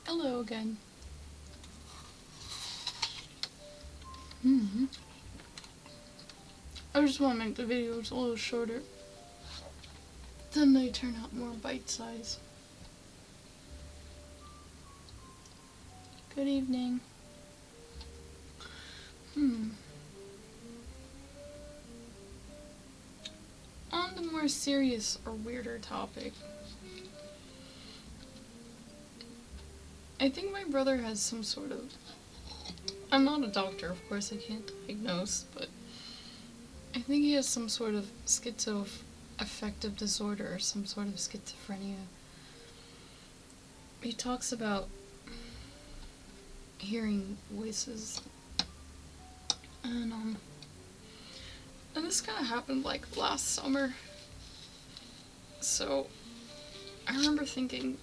Hello again. I just want to make the videos a little shorter. Then they turn out more bite size. Good evening. On the more serious or weirder topic, I think my brother has some sort of... I'm not a doctor, of course I can't diagnose, but I think he has some sort of schizoaffective disorder or some sort of schizophrenia. He talks about hearing voices, and this kind of happened like last summer. So I remember thinking,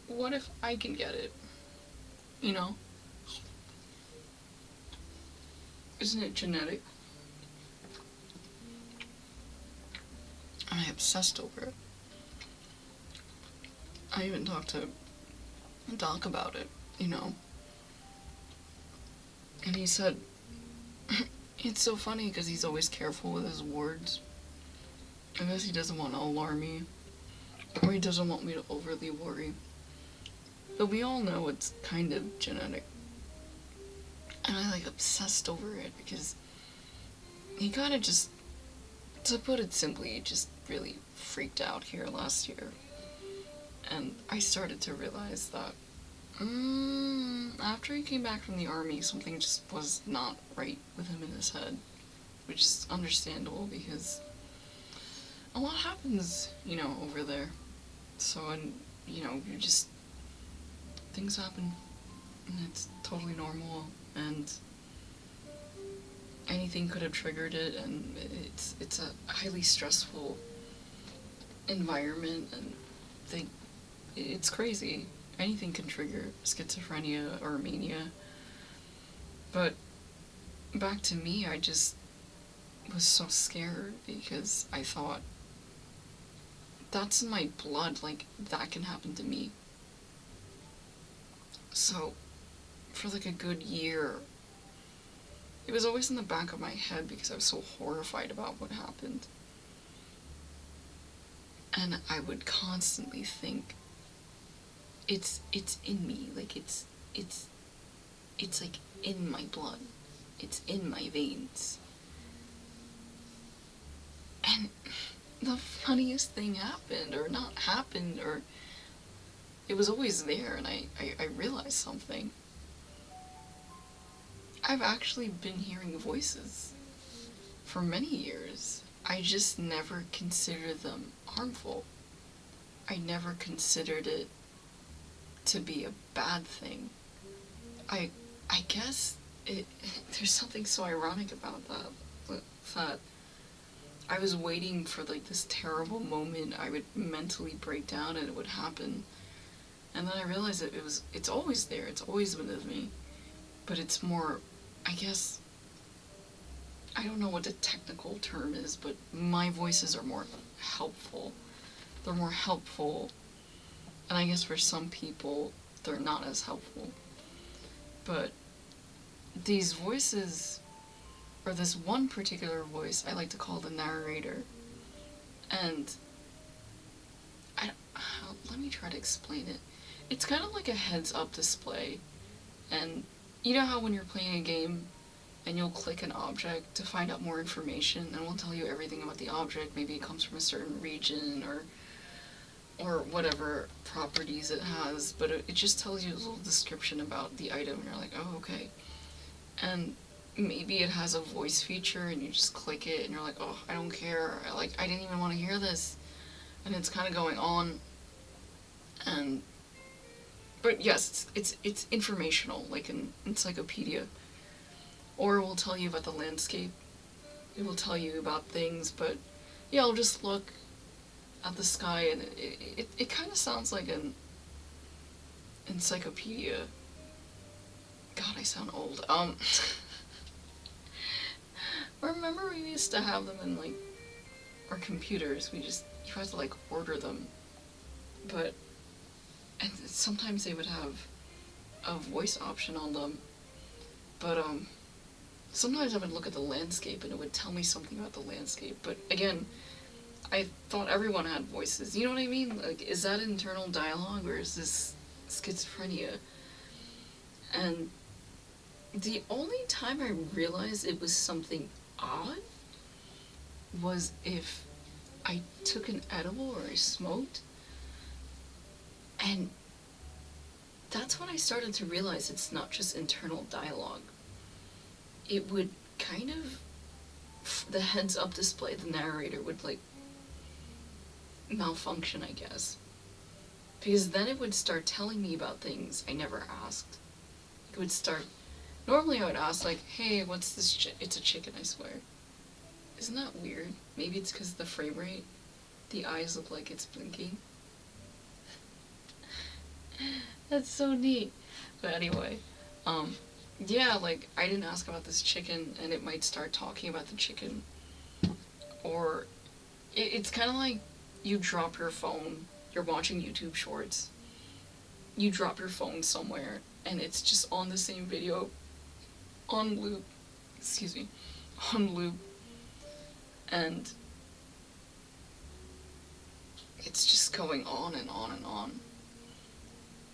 what if I can get it? You know? Isn't it genetic? And I obsessed over it. I even talked to Doc about it, you know? And he said, it's so funny because he's always careful with his words. I guess he doesn't want to alarm me, or he doesn't want me to overly worry. But we all know it's kind of genetic. And I obsessed over it because he kind of just, to put it simply, just really freaked out here last year. And I started to realize that after he came back from the army, something just was not right with him in his head, which is understandable because a lot happens, over there. So, and, things happen, and it's totally normal, and anything could have triggered it, and it's a highly stressful environment, and it's crazy. Anything can trigger schizophrenia or mania. But back to me, I just was so scared because I thought, that's in my blood, that can happen to me. So, for a good year, it was always in the back of my head because I was so horrified about what happened. And I would constantly think, it's in me, it's in my blood, it's in my veins. And the funniest thing happened, or not happened, or it was always there, and I realized something. I've actually been hearing voices for many years. I just never considered them harmful. I never considered it to be a bad thing. I guess there's something so ironic about that I was waiting for this terrible moment I would mentally break down and it would happen. And then I realized that it's always there, it's always been with me. But it's more, I guess, I don't know what the technical term is, but my voices are more helpful. They're more helpful. And I guess for some people, they're not as helpful. But these voices, or this one particular voice, I like to call the narrator. And let me try to explain it. It's kind of like a heads-up display. And you know how when you're playing a game and you'll click an object to find out more information, and it will tell you everything about the object. Maybe it comes from a certain region or whatever properties it has, but it just tells you a little description about the item, and you're like, oh, okay. And maybe it has a voice feature, and you just click it, and you're like, oh, I don't care. I didn't even want to hear this. And it's kind of going on. But yes, it's informational, like an encyclopedia. Or it will tell you about the landscape. It will tell you about things, but yeah, I'll just look at the sky, and it kind of sounds like an encyclopedia. God, I sound old. Remember we used to have them in our computers. You had to order them. But And sometimes they would have a voice option on them, but sometimes I would look at the landscape and it would tell me something about the landscape. But again, I thought everyone had voices. You know what I mean? Like, is that internal dialogue or is this schizophrenia? And the only time I realized it was something odd was if I took an edible or I smoked. And that's when I started to realize it's not just internal dialogue. It would kind of, the heads up display, the narrator would like malfunction, I guess. Because then it would start telling me about things I never asked. It would start, normally I would ask like, hey, what's this it's a chicken, I swear. Isn't that weird? Maybe it's because of the frame rate. The eyes look like it's blinking. That's so neat. But anyway, yeah, like, I didn't ask about this chicken, and it might start talking about the chicken. Or, it's kind of like you drop your phone, you're watching YouTube shorts, you drop your phone somewhere, and it's just on the same video, on loop, on loop, and it's just going on and on and on.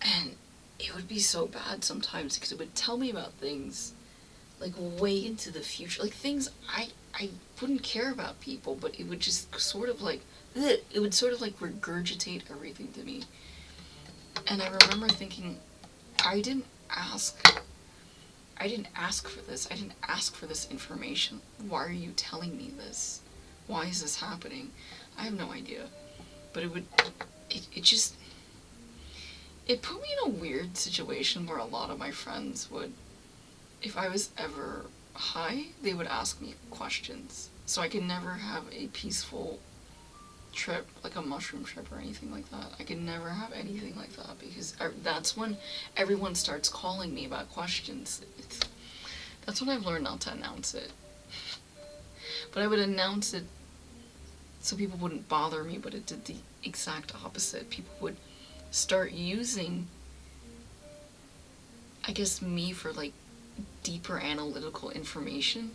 And it would be so bad sometimes because it would tell me about things like way into the future, like things I wouldn't care about people, but it would just sort of like, it would sort of like regurgitate everything to me. And I remember thinking, I didn't ask for this. I didn't ask for this information. Why are you telling me this? Why is this happening? I have no idea. But it put me in a weird situation where a lot of my friends would, if I was ever high, they would ask me questions. So I could never have a peaceful trip, like a mushroom trip or anything like that. I could never have anything like that because that's when everyone starts calling me about questions. That's when I've learned not to announce it. But I would announce it so people wouldn't bother me, but it did the exact opposite. People would start using, I guess, me for like deeper analytical information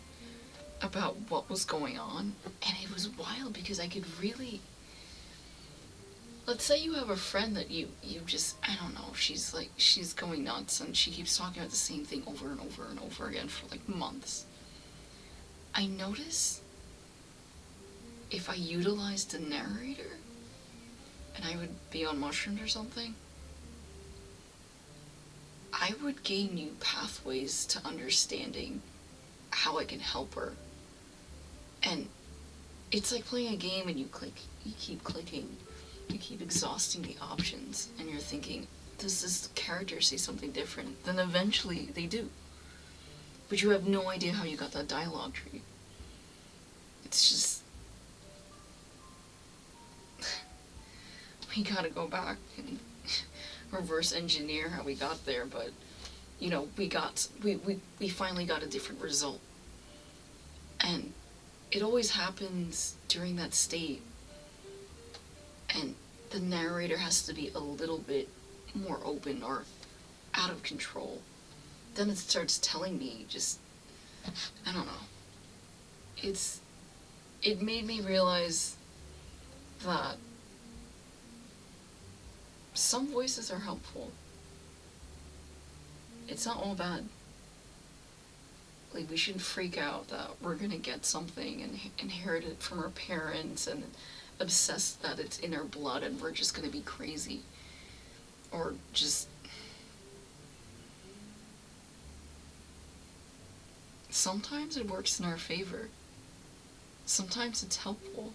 about what was going on. And it was wild because I could really, let's say you have a friend that you just, I don't know, she's going nuts and she keeps talking about the same thing over and over and over again for like months. I notice if I utilized a narrator and I would be on mushrooms or something, I would gain new pathways to understanding how I can help her. And it's like playing a game and you keep clicking, you keep exhausting the options, and you're thinking, does this character say something different? Then eventually they do. But you have no idea how you got that dialogue tree. It's just, we gotta go back and reverse engineer how we got there, but you know, we finally got a different result. And it always happens during that state, and the narrator has to be a little bit more open or out of control. Then it starts telling me just, I don't know. It made me realize that some voices are helpful. It's not all bad. Like, we shouldn't freak out that we're gonna get something and inherit it from our parents and obsess that it's in our blood and we're just gonna be crazy. Or just, sometimes it works in our favor. Sometimes it's helpful.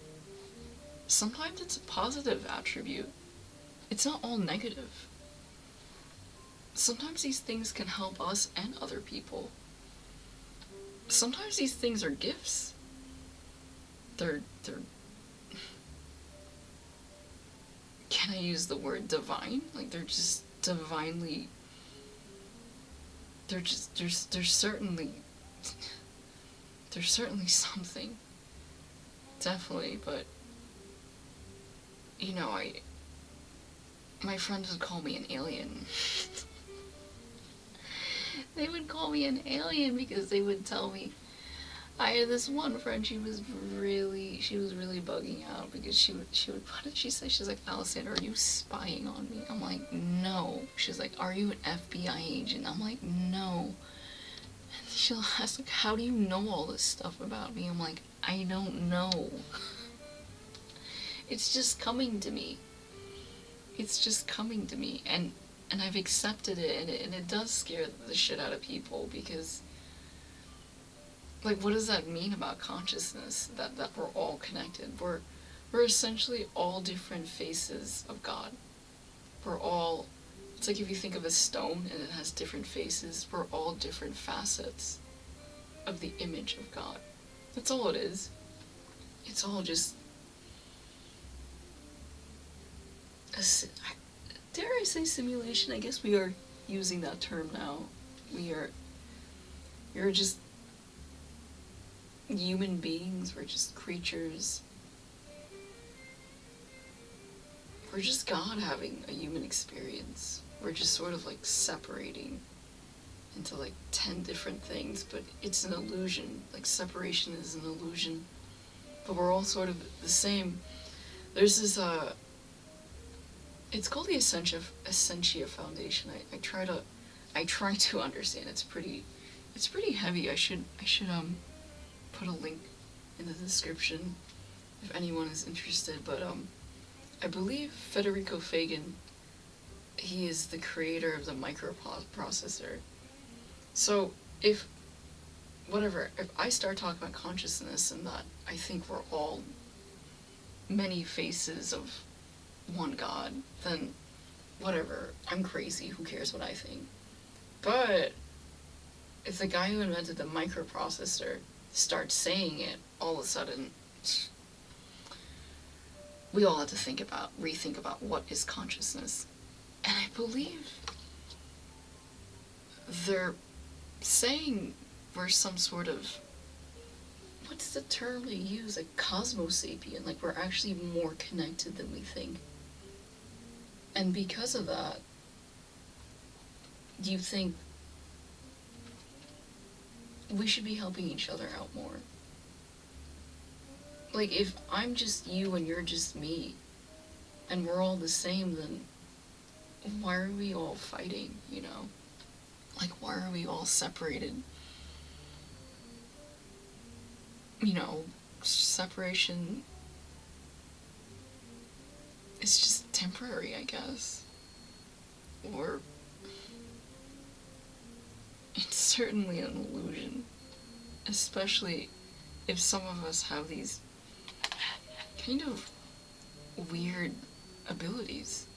Sometimes it's a positive attribute. It's not all negative. Sometimes these things can help us and other people. Sometimes these things are gifts. They're can I use the word divine? Like, they're just divinely, they're certainly something. Definitely, but you know, my friends would call me an alien. They would call me an alien because they would tell me. I had this one friend, she was really bugging out because she would put it, she's like, Alexander, are you spying on me? I'm like, no. She's like, are you an FBI agent? I'm like, no. And she'll ask, like, how do you know all this stuff about me? I'm like, I don't know. It's just coming to me. It's just coming to me, and I've accepted it, and it does scare the shit out of people, because, like, what does that mean about consciousness? That we're all connected. We're essentially all different faces of God. We're all, it's like if you think of a stone and it has different faces, we're all different facets of the image of God. That's all it is. It's all just dare I say simulation? I guess we are using that term now. You're just human beings, we're just creatures. We're just God having a human experience. We're just sort of like separating into like 10 different things, but it's an illusion. Like, separation is an illusion. But we're all sort of the same. There's this it's called the Essentia Foundation. I try to understand. It's pretty heavy. I should put a link in the description if anyone is interested. But I believe Federico Fagan, he is the creator of the microprocessor. So if I start talking about consciousness and that I think we're all many faces of one God, then whatever, I'm crazy, who cares what I think. But if the guy who invented the microprocessor starts saying it, all of a sudden we all have to rethink about what is consciousness. And I believe they're saying we're some sort of, what's the term they use, like cosmosapien, like we're actually more connected than we think. And because of that, you think we should be helping each other out more. Like, if I'm just you and you're just me, and we're all the same, then why are we all fighting, you know? Like, why are we all separated? You know, separation is just temporary, I guess. Or it's certainly an illusion. Especially if some of us have these kind of weird abilities.